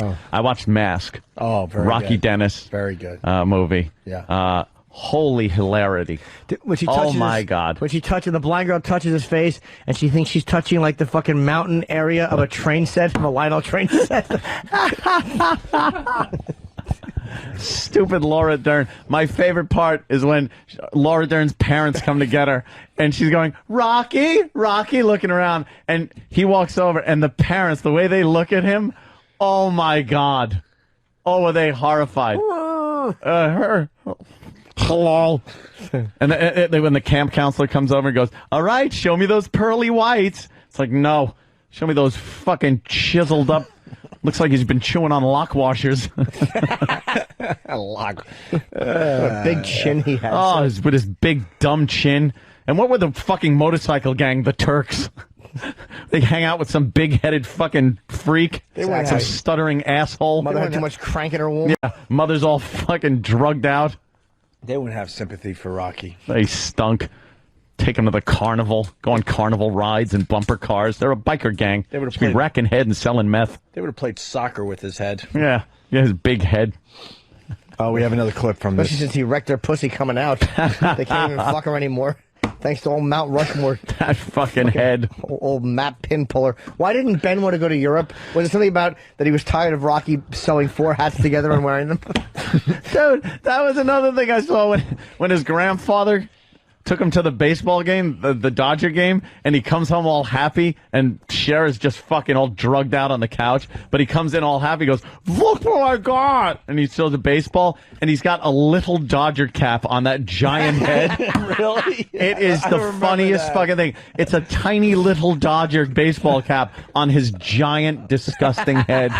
Oh. I watched Mask. Oh, very Rocky good. Dennis. Very good. Movie. Yeah. Holy hilarity. When she Oh, my God. When the blind girl touches his face, and she thinks she's touching, like, the fucking mountain area of a train set, of a Lionel train set. Stupid Laura Dern. My favorite part is when Laura Dern's parents come to get her, and she's going, Rocky, Rocky, looking around, and he walks over, and the parents, the way they look at him, oh, my God. Oh, were they horrified. Hello. And when the camp counselor comes over and goes, all right, show me those pearly whites. It's like, no, show me those fucking chiseled up. Looks like he's been chewing on lock washers. What a big chin he has. Oh, with his big dumb chin. And what were the fucking motorcycle gang, the Turks? They hang out with some big-headed fucking freak. Some stuttering asshole. Mother had too much crank in her womb. Yeah, mother's all fucking drugged out. They wouldn't have sympathy for Rocky. They stunk. Take him to the carnival, go on carnival rides and bumper cars. They're a biker gang. They would have been racking head and selling meth. They would have played soccer with his head. Yeah, his big head. Oh, we have another clip from this. Especially since he wrecked their pussy coming out. They can't even fuck her anymore. Thanks to old Mount Rushmore. That fucking head. Old map pin puller. Why didn't Ben want to go to Europe? Was it something about that he was tired of Rocky sewing 4 hats together and wearing them? Dude, that was another thing I saw when his grandfather took him to the baseball game, the Dodger game, and he comes home all happy, and Cher is just fucking all drugged out on the couch, but he comes in all happy, goes, look what I got! And he shows the baseball, and he's got a little Dodger cap on that giant head. Really? It is the funniest fucking thing. It's a tiny little Dodger baseball cap on his giant, disgusting head.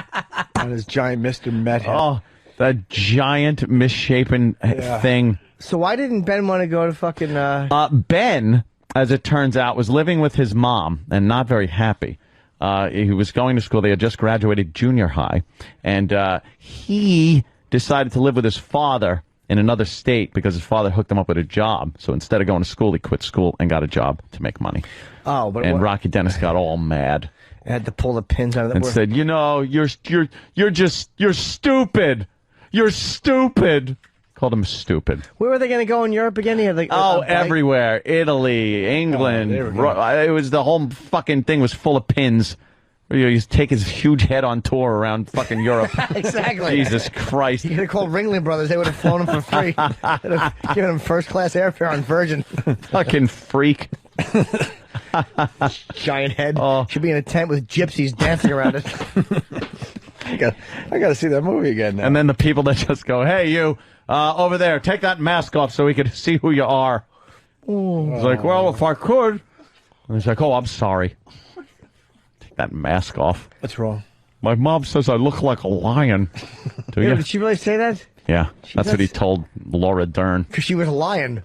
On his giant Mr. Met head. Oh, that giant, misshapen thing. So why didn't Ben want to go to fucking... Ben, as it turns out, was living with his mom and not very happy. He was going to school. They had just graduated junior high. And he decided to live with his father in another state because his father hooked him up with a job. So instead of going to school, he quit school and got a job to make money. Oh, but and Rocky Dennis got all mad. Had to pull the pins out of the... And said, you know, you're stupid. You're stupid. Called him stupid. Where were they going to go in Europe again? He had like, everywhere. Italy, England. It was the whole fucking thing was full of pins. You take his huge head on tour around fucking Europe. Exactly. Jesus Christ. He could have called Ringling Brothers. They would have flown him for free. They'd have given him first-class airfare on Virgin. Fucking freak. Giant head. Should be in a tent with gypsies dancing around it. I got to see that movie again now. And then the people that just go, hey, you, over there, take that mask off so we can see who you are. He's like, well, if I could. And he's like, oh, I'm sorry. Take that mask off. What's wrong? My mom says I look like a lion. Do you? Did she really say that? Yeah, that's what he told Laura Dern. Because she was a lion.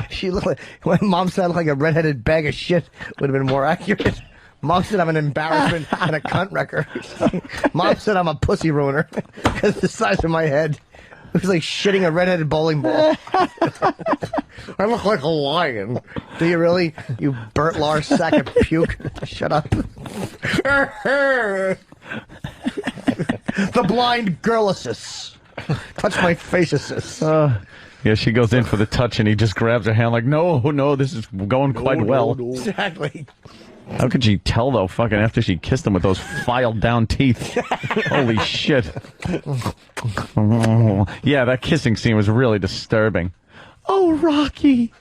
She looked like... My mom said like a redheaded bag of shit would have been more accurate. Mom said I'm an embarrassment and a cunt wrecker. Mom said I'm a pussy ruiner. Because the size of my head. It was like shitting a redheaded bowling ball. I look like a lion. Do you really? You Bert Lars sack of puke. Shut up. The blind girl-assist. Touch my face-assist. Yeah, she goes in for the touch and he just grabs her hand like, no, this is going quite well. No. Exactly. How could she tell, though, fucking after she kissed him with those filed-down teeth? Holy shit. Yeah, that kissing scene was really disturbing. Oh, Rocky.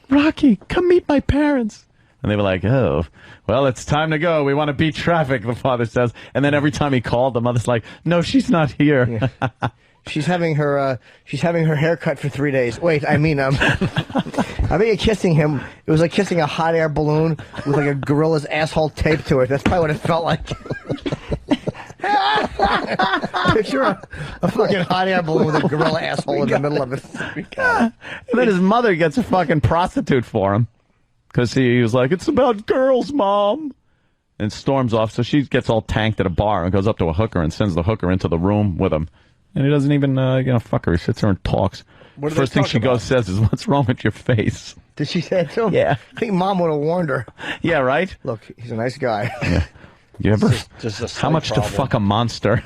Rocky, come meet my parents. And they were like, oh, well, it's time to go. We want to beat traffic, the father says. And then every time he called, the mother's like, no, she's not here. Yeah. She's having her hair cut for 3 days. Wait, I mean, I bet you kissing him, it was like kissing a hot air balloon with like a gorilla's asshole taped to it. That's probably what it felt like. Picture a fucking hot air balloon with a gorilla asshole in the middle of it. And then his mother gets a fucking prostitute for him. Because he was like, it's about girls, Mom. And storms off, so she gets all tanked at a bar and goes up to a hooker and sends the hooker into the room with him. And he doesn't even, fuck her. He sits there and talks. First thing she goes says is, what's wrong with your face? Did she say it to him? Yeah. I think Mom would have warned her. Yeah, right? Look, he's a nice guy. Yeah. You ever? Just a How much to fuck a monster?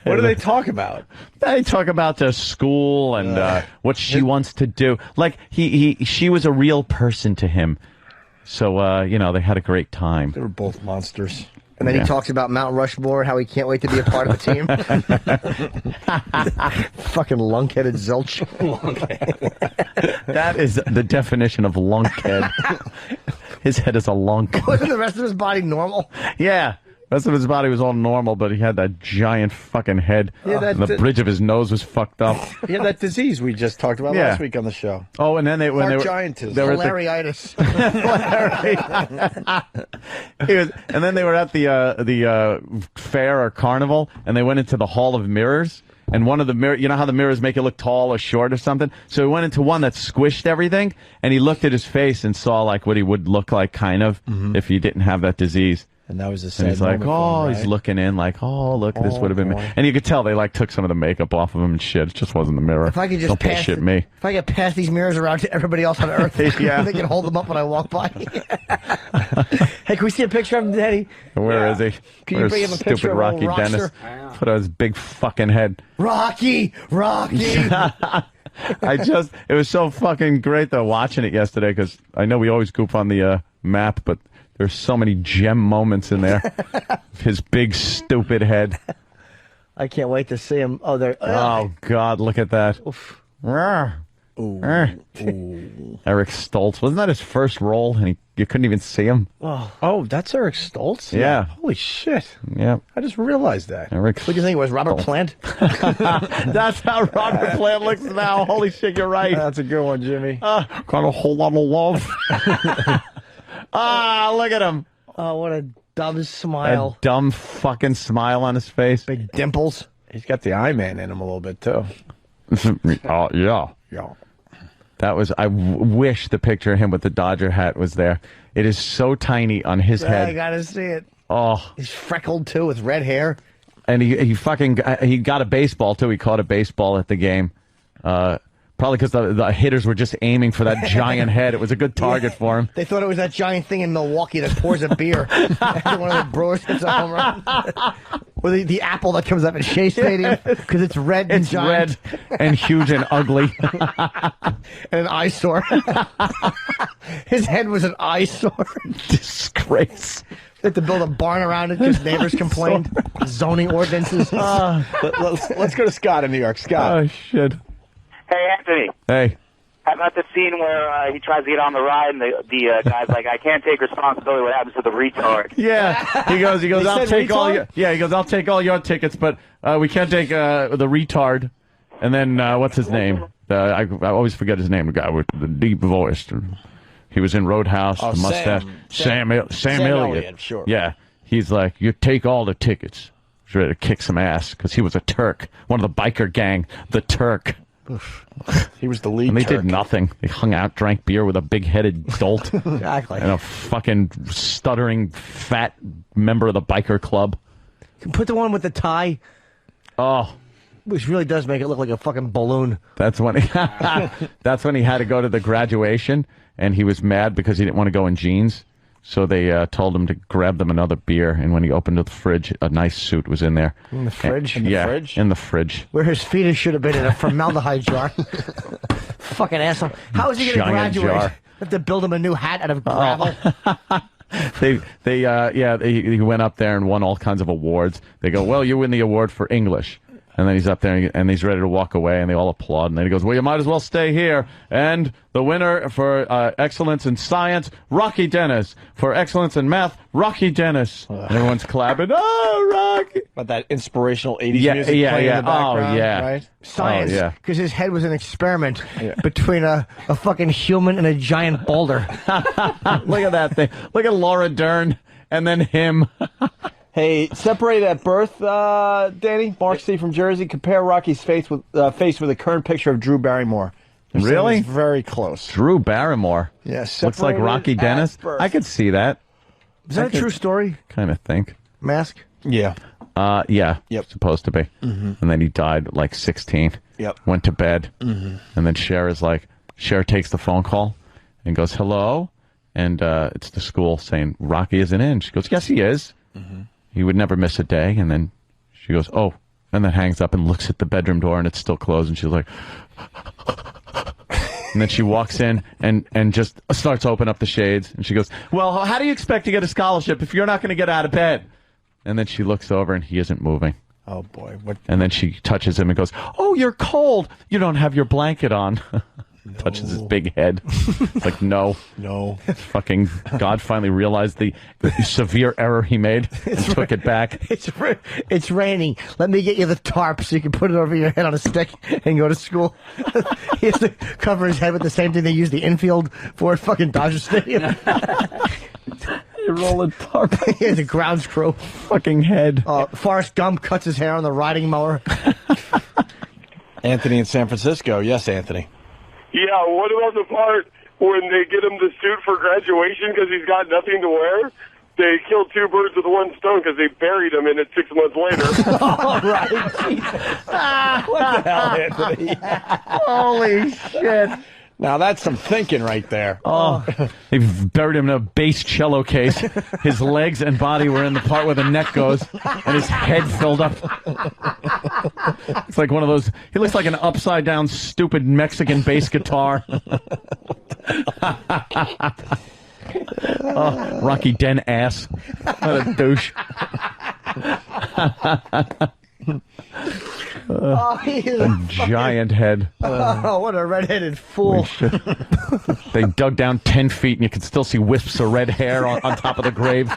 What do they talk about? They talk about their school and what she wants to do. Like she was a real person to him. So you know, they had a great time. They were both monsters. And then he talks about Mount Rushmore, how he can't wait to be a part of the team. Fucking lunk-headed zilch. That is the definition of lunkhead. His head is a lunk. Wasn't the rest of his body normal? Yeah. The rest of his body was all normal, but he had that giant fucking head. Yeah, and the bridge of his nose was fucked up. Yeah, that disease we just talked about last week on the show. Oh, and then when they were giantism. Hilaritis. And then they were at the fair or carnival, and they went into the hall of mirrors. And one of the mirrors, you know how the mirrors make you look tall or short or something? So he went into one that squished everything, and he looked at his face and saw like what he would look like, kind of, if he didn't have that disease. And that was a sad And he's like, moment for him, right? he's looking in like, oh, look, this would have been me. And you could tell they like took some of the makeup off of him and shit. It just wasn't the mirror. If I could just Don't bullshit me. If I could pass these mirrors around to everybody else on Earth, Yeah. they can hold them up when I walk by. Hey, can we see a picture of him, Daddy? Where is he? Can you Where's bring him a stupid picture of old Rocky Dennis? Rockster? Put on his big fucking head. Rocky! It was so fucking great though watching it yesterday because I know we always goof on the map, but there's so many gem moments in there. His big stupid head. I can't wait to see him. Oh, there. Oh God, look at that. Oof. Rawr. Rawr. Eric Stoltz, wasn't that his first role? And you couldn't even see him. Oh, that's Eric Stoltz? Yeah. Holy shit. Yeah. I just realized that. Eric. What do you think it was, Robert Plant? That's how Robert Plant looks now. Holy shit, you're right. That's a good one, Jimmy. Got a whole lot of love. Look at him. Oh, what a dumb smile. A dumb fucking smile on his face. Big dimples. He's got the Eye-Man in him a little bit, too. Oh, yeah. Yeah. That was, wish the picture of him with the Dodger hat was there. It is so tiny on his I head. gotta see it. Oh. He's freckled, too, with red hair. And he got a baseball, too. He caught a baseball at the game. Probably because the hitters were just aiming for that giant head. It was a good target for him. They thought it was that giant thing in Milwaukee that pours a beer after one of the Brewers hits a home run. Or the apple that comes up at Shea Stadium because it's red and It's giant. red and huge and ugly. And an eyesore. His head was an eyesore. Disgrace. They had to build a barn around it because neighbors complained. Zoning ordinances. Let's go to Scott in New York. Scott. Oh, shit. Hey, Anthony. Hey. How about the scene where he tries to get on the ride and the guy's like, I can't take responsibility. What happens to the retard? Yeah. He goes, I'll take all your, he goes, I'll take all your tickets, but we can't take the retard. And then, what's his name? I always forget his name, the guy with the deep voice. He was in Roadhouse, the mustache. Sam Elliott. Sure. Yeah. He's like, you take all the tickets. He's ready to kick some ass because he was a Turk. One of the biker gang, the Turk. He was the lead And they Turk. did nothing. They hung out, drank beer with a big-headed dolt. Exactly. And a fucking stuttering, fat member of the biker club. Put the one with the tie, Oh, which really does make it look like a fucking balloon. that's when he, that's when he had to go to the graduation, and he was mad because he didn't want to go in jeans. So they told him to grab them another beer, and when he opened the fridge, a nice suit was in there. In the fridge? In the fridge? In the fridge. Where his fetus should have been in a formaldehyde jar. Fucking asshole. How is he going to Giant graduate? jar. Have to build him a new hat out of gravel. He went up there and won all kinds of awards. They go, well, you win the award for English. And then he's up there and he's ready to walk away, and they all applaud. And then he goes, well, you might as well stay here. And the winner for excellence in science, Rocky Dennis. For excellence in math, Rocky Dennis. And everyone's clapping. Oh, Rocky. But that inspirational 80s music playing in the background, Oh, yeah. right? Science. Oh, yeah. Because his head was an experiment between a fucking human and a giant boulder. Look at that thing. Look at Laura Dern and then him. Hey, separated at birth, Danny. Mark C. from Jersey. Compare Rocky's face with the current picture of Drew Barrymore. They're saying Really? it's very close. Drew Barrymore. Yes. Looks like Rocky Dennis. I could see that. Is that a true story? Kind of think. Mask? Yeah. Yeah. Yep. Supposed to be. And then he died at like 16. Yep. Went to bed. And then Cher is like, Cher takes the phone call and goes, hello? And it's the school saying, Rocky isn't in. She goes, yes, he is. He would never miss a day. And then she goes, oh, and then hangs up and looks at the bedroom door, and it's still closed. And she's like, and then she walks in and just starts to open up the shades. And she goes, well, how do you expect to get a scholarship if you're not going to get out of bed? And then she looks over, and he isn't moving. Oh, boy. What? And then she touches him and goes, oh, you're cold. You don't have your blanket on. Touches his big head. It's like, no. Fucking God finally realized the severe error he made and took it back. It's raining. Let me get you the tarp so you can put it over your head on a stick and go to school. He has to cover his head with the same thing they use the infield for at fucking Dodger Stadium. You roll a tarp. He has a grounds crew. Fucking head. Forrest Gump cuts his hair on the riding mower. Anthony in San Francisco. Yes, Anthony. Yeah, what about the part when they get him the suit for graduation because he's got nothing to wear? They killed two birds with one stone because they buried him in it 6 months later. All right. What the hell, Anthony? Holy shit. Now, that's some thinking right there. Oh, they buried him in a bass cello case. His legs and body were in the part where the neck goes, and his head filled up. It's like one of those. He looks like an upside-down, stupid Mexican bass guitar. Oh, Rocky Den ass. What a douche. A giant head. Oh, what a redheaded fool. They dug down 10 feet and you can still see wisps of red hair on top of the grave.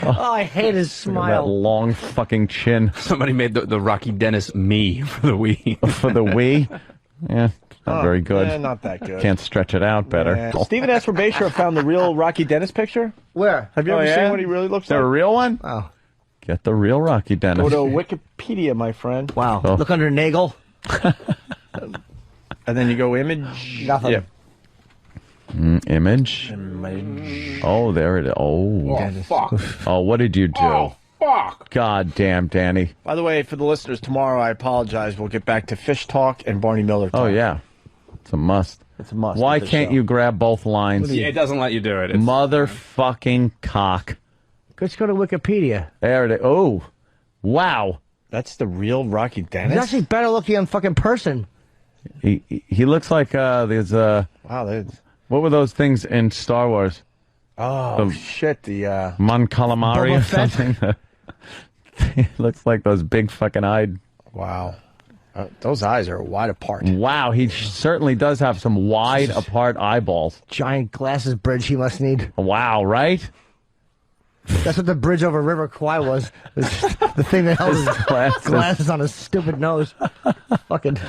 Oh, I hate his That smile. long fucking chin. Somebody made the Rocky Dennis me for the Wii. For the Wii? Yeah, not very good. Yeah, not that good. Can't stretch it out better. Yeah. Stephen S. from Bayshore found the real Rocky Dennis picture. Where? Have you ever seen what he really looks Is there a like? real one? Oh. Get the real Rocky Dennis. Go to Wikipedia, my friend. Wow. Oh. Look under Nagel. And then you go image. Nothing. Yeah. Image. Oh, there it is. Oh. Fuck. Oh, what did you do? Oh, fuck. God damn, Danny. By the way, for the listeners, tomorrow, I apologize. We'll get back to Fish Talk and Barney Miller talk. Oh, yeah. It's a must. It's a must. Why with this can't show. you grab both lines? It doesn't let you do it. Motherfucking cock. Let's go to Wikipedia. There it is. Oh. Wow. That's the real Rocky Dennis? He's actually better looking in fucking person. He looks like there's Wow, that's... what were those things in Star Wars? Oh, shit. The, Mon Calamari Boba or Fett? something? He looks like those big fucking eyed. Wow. Those eyes are wide apart. Wow, he certainly does have some wide apart eyeballs. Giant glasses bridge he must need. Wow, right? That's what the bridge over River Kwai was. The thing that held his glasses on his stupid nose. Fucking...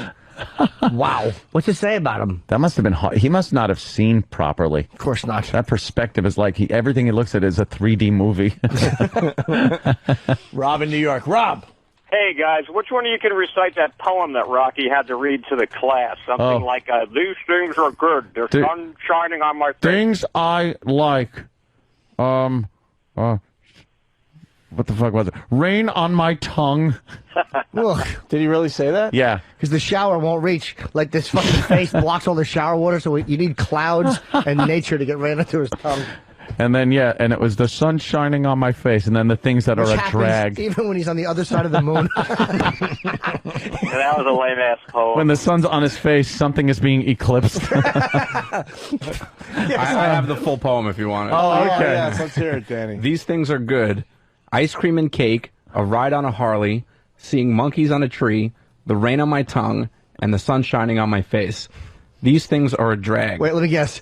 Wow. What's it say about him? That must have been hard. He must not have seen properly. Of course not. That perspective is like everything he looks at is a 3D movie. Rob in New York. Rob! Hey, guys, which one of you can recite that poem that Rocky had to read to the class? Something like, these things are good. There's sun shining on my face. Things I like. What the fuck was it? Rain on my tongue. Look, Did he really say that? Yeah. because the shower won't reach. Like this fucking face blocks all the shower water, so you need clouds and nature to get right into his tongue. And then, yeah, and it was the sun shining on my face, and then the things that Which are a happens drag. even when he's on the other side of the moon. That was a lame-ass poem. When the sun's on his face, something is being eclipsed. I have the full poem if you want it. Oh, okay. Yes, let's hear it, Danny. These things are good. Ice cream and cake, a ride on a Harley, seeing monkeys on a tree, the rain on my tongue, and the sun shining on my face. These things are a drag. Wait, let me guess.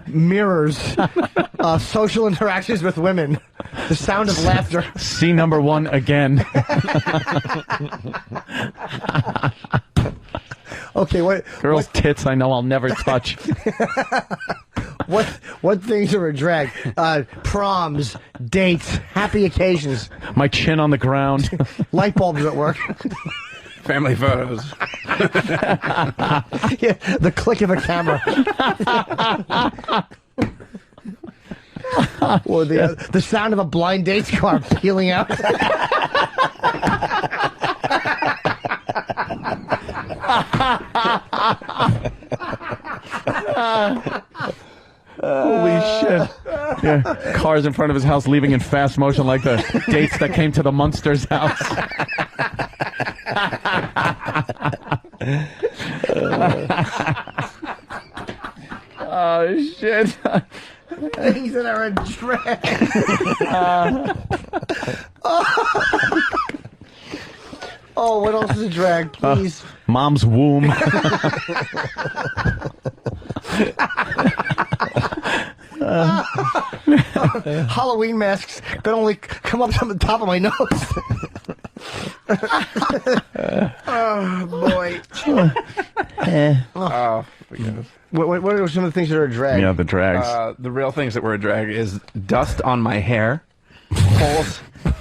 Mirrors, social interactions with women, the sound of laughter. See number one again. Okay, Girls' tits I know I'll never touch. what things are a drag? Proms, dates, happy occasions, My chin on the ground. light bulbs at work. Family photos. Yeah, the click of a camera. Or the sound of a blind date's car peeling out. Holy shit. Yeah. Cars in front of his house leaving in fast motion like the dates that came to the Munsters house. Oh, shit. Things that are a drag. Oh, what else is a drag, please? Mom's womb. Halloween masks that only come up to the top of my nose. Oh, boy. Oh, What are some of the things that are a drag? Yeah, the drags. the real things that were a drag is dust on my hair,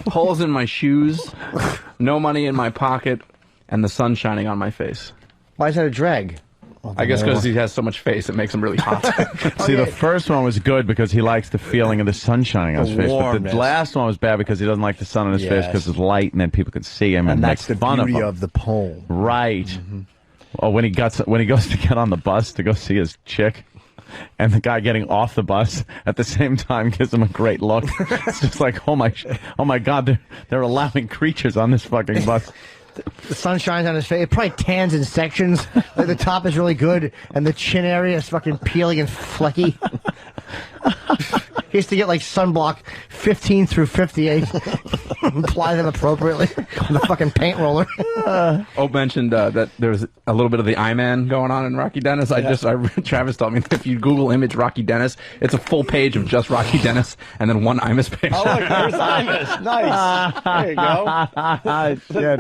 holes in my shoes, no money in my pocket, and the sun shining on my face. Why is that a drag? I guess because he has so much face, it makes him really hot. See, the first one was good because he likes the feeling of the sun shining on his face. But warmness. the last one was bad because he doesn't like the sun on his face because it's light and then people could see him and That's the make fun of beauty him. of the poem. Right. Oh, when he goes to get on the bus to go see his chick, and the guy getting off the bus at the same time gives him a great look. It's just like, oh my God, they're allowing creatures on this fucking bus. The sun shines on his face. It probably tans in sections. Like the top is really good, and the chin area is fucking peeling and flecky. He has to get like sunblock 15 through 58. Apply them appropriately with a fucking paint roller. Ope mentioned that there was a little bit of the I-Man going on in Rocky Dennis. Travis told me if you Google image Rocky Dennis, it's a full page of just Rocky Dennis and then one Imus picture. Oh, look, there's Imus. Nice. There you go. Shit.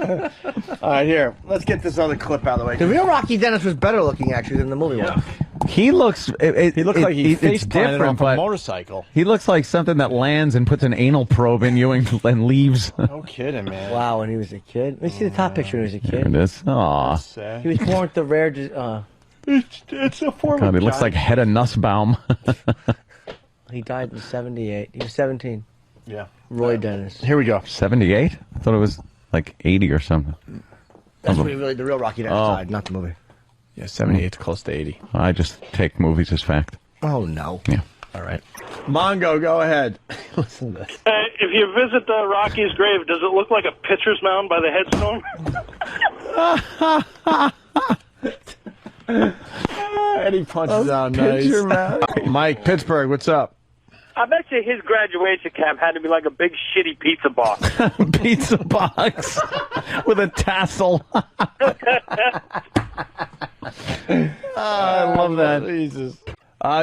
All right, here. Let's get this other clip out of the way. The real Rocky Dennis was better looking actually than the movie one. He looks. He looks like he face it's planted different, off a but motorcycle. he looks like something that lands and puts an anal probe in you and leaves. No kidding, man. Wow, when he was a kid. Let me see the top picture when he was a There kid. it is. Aw. Sad. He was born with the rare. It's a form God, of it looks like Hedda Nussbaum. He died in '78. He was 17. Yeah. Roy Dennis. Here we go. 78? I thought it was like 80 or something. That's when he really the real Rocky Dennis died, not the movie. Yeah, 78 is close to 80. I just take movies as fact. Oh no. Yeah. All right. Mongo, go ahead. Listen to this. If you visit Rocky's grave, does it look like a pitcher's mound by the headstone? And he punches out nice. Mike, Pittsburgh, what's up? I bet you his graduation cap had to be like a big shitty pizza box. Pizza box with a tassel. I love that. Jesus.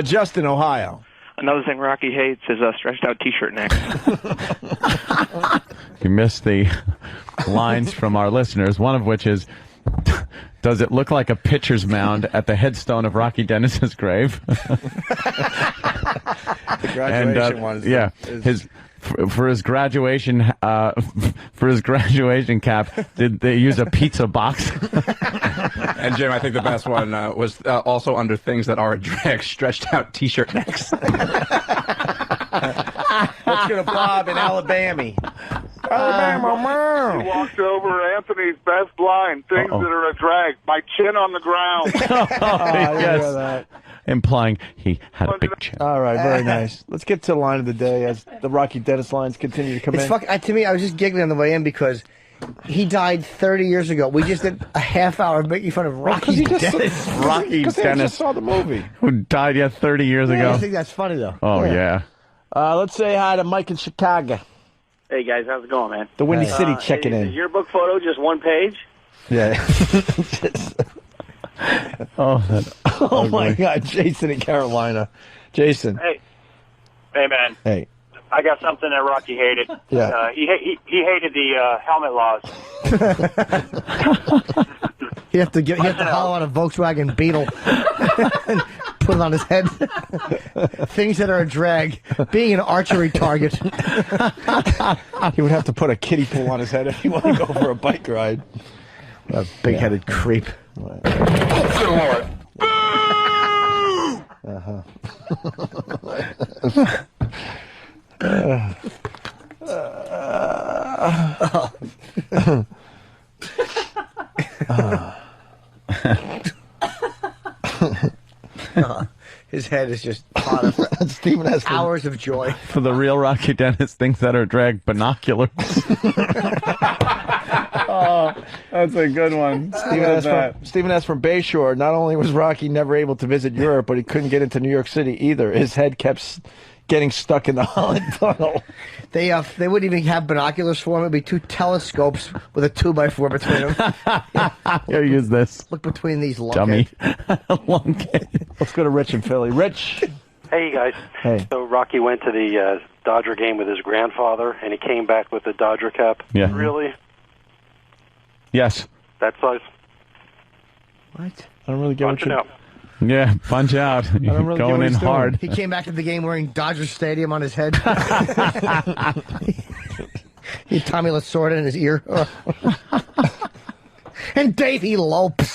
Justin, Ohio. Another thing Rocky hates is stretched out t-shirt necks. You missed the lines from our listeners, one of which is, does it look like a pitcher's mound at the headstone of Rocky Dennis's grave? The graduation one. Yeah, for his graduation cap, did they use a pizza box? And Jim, I think the best one was also under things that are a drag, stretched out t-shirt necks. What's gonna Bob in Alabama? He walked over Anthony's best line, things that are a drag. My chin on the ground. Yes. Implying he had a big chin. All right, very nice. Let's get to the line of the day as the Rocky Dennis lines continue to come in. To me, I was just giggling on the way in because he died 30 years ago. We just did a half hour making fun of Rocky Dennis. Rocky Because I Dennis, just saw the movie. who died 30 years I ago. think that's funny though. Oh, yeah. Let's say hi to Mike in Chicago. Hey guys, how's it going, man? The Windy City checking Is in. your book photo just one page? Yeah. Oh, Oh my God, Jason in Carolina. Jason. Hey man, Hey. I got something that Rocky hated. Yeah. He hated the helmet laws. He have to hollow out a Volkswagen Beetle and put it on his head. Things that are a drag. Being an archery target. He would have to put a kiddie pool on his head if he wanted to go for a bike ride. A big-headed creep. His head is just fodder for Stephen has hours of joy. For the real Rocky Dennis thinks that are drag binoculars. Oh, that's a good one. Stephen S. from Bayshore. Not only was Rocky never able to visit Europe, but he couldn't get into New York City either. His head kept getting stuck in the Holland Tunnel. They wouldn't even have binoculars for him. It'd be 2 telescopes with a 2x4 between them. Here, use this. Look between these Dummy. lunkheads. Let's go to Rich in Philly. Rich. Hey, guys. Hey. So Rocky went to the Dodger game with his grandfather, and he came back with the Dodger cap. Yeah. Really? Yes. That size? What? I don't really get Punch what it you... out. Yeah, punch out. don't really Going get what in he's doing. hard. He came back to the game wearing Dodger Stadium on his head. He had Tommy Lasorda in his ear. And Davey Lopes.